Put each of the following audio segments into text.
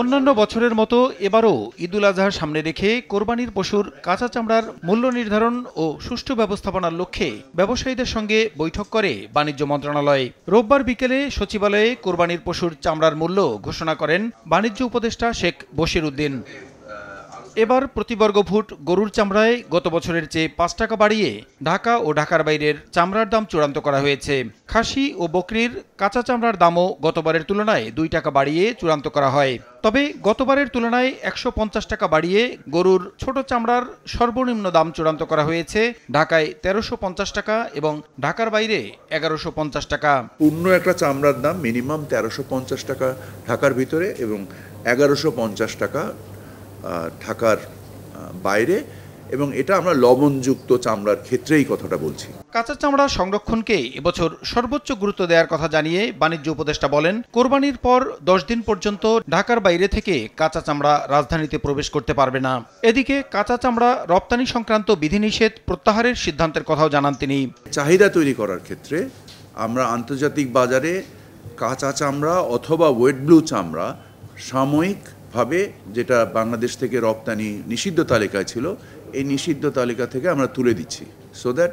অন্যান্য বছরের মতো এবারও ঈদুল আজহার সামনে রেখে কোরবানির পশুর কাঁচা চামড়ার মূল্য নির্ধারণ ও সুষ্ঠু ব্যবস্থাপনার লক্ষ্যে ব্যবসায়ীদের সঙ্গে বৈঠক করে বাণিজ্য মন্ত্রণালয়। রোববার বিকেলে সচিবালয়ে কোরবানির পশুর চামড়ার মূল্য ঘোষণা করেন বাণিজ্য উপদেষ্টা শেখ বশির উদ্দিন। এবার প্রতি বর্গফুট গরুর চামড়ায় গত বছরের চেয়ে ৫ টাকা বাড়িয়ে ঢাকা ও ঢাকার বাইরের চামড়ার দাম চূড়ান্ত করা হয়েছে। খাসি ও বকরির কাঁচা চামড়ার দামও গতবারের তুলনায় ২ টাকা বাড়িয়ে চূড়ান্ত করা হয়। তবে গতবারের তুলনায় ১৫০ টাকা বাড়িয়ে গরুর ছোট চামড়ার সর্বনিম্ন দাম চূড়ান্ত করা হয়েছে ঢাকায় ১৩৫০ টাকা এবং ঢাকার বাইরে ১১৫০ টাকা। পূর্ণ একটা চামড়ার দাম মিনিমাম ১৩৫০ টাকা ঢাকার ভিতরে এবং ১১৫০ টাকা ঢাকার বাইরে, এবং এটা আমরা লবণযুক্ত চামড়ার ক্ষেত্রেই কথাটা বলছি। কাঁচা চামড়া সংরক্ষণকে এবছর সর্বোচ্চ গুরুত্ব দেওয়ার কথা জানিয়ে বাণিজ্য উপদেষ্টা বলেন, কোরবানির পর ১০ দিন পর্যন্ত ঢাকার বাইরে থেকে কাঁচা চামড়া রাজধানীতে প্রবেশ করতে পারবে না। এদিকে কাঁচা চামড়া রপ্তানি সংক্রান্ত বিধিনিষেধ প্রত্যাহারের সিদ্ধান্তের কথাও জানান তিনি। চাহিদা তৈরি করার ক্ষেত্রে আমরা আন্তর্জাতিক বাজারে কাঁচা চামড়া অথবা ওয়েট ব্লু চামড়া সাময়িকভাবে, যেটা বাংলাদেশ থেকে রপ্তানি নিষিদ্ধ তালিকায় ছিল, এই নিষিদ্ধ তালিকা থেকে আমরা তুলে দিচ্ছি, সো দ্যাট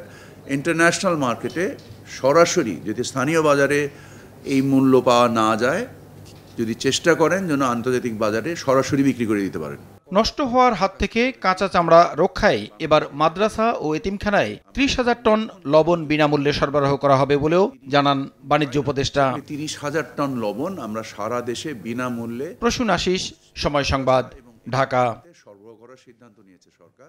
ইন্টারন্যাশনাল মার্কেটে সরাসরি, যদি স্থানীয় বাজারে এই মূল্য পাওয়া না যায়, যদি চেষ্টা করেন যেন আন্তর্জাতিক বাজারে সরাসরি বিক্রি করে দিতে পারেন। নষ্ট হওয়ার হাত থেকে কাঁচা চামড়া রক্ষায় এবার মাদ্রাসা ও এতিমখানায় ৩০,০০০ টন লবণ বিনামূল্যে সরবরাহ করা হবে বলেও জানান বাণিজ্য উপদেষ্টা। ৩০,০০০ টন লবণ আমরা সারা দেশে বিনামূল্যে। প্রসূন আশিস, সময় সংবাদ, ঢাকা। সরবরাহ করার সিদ্ধান্ত নিয়েছে সরকার।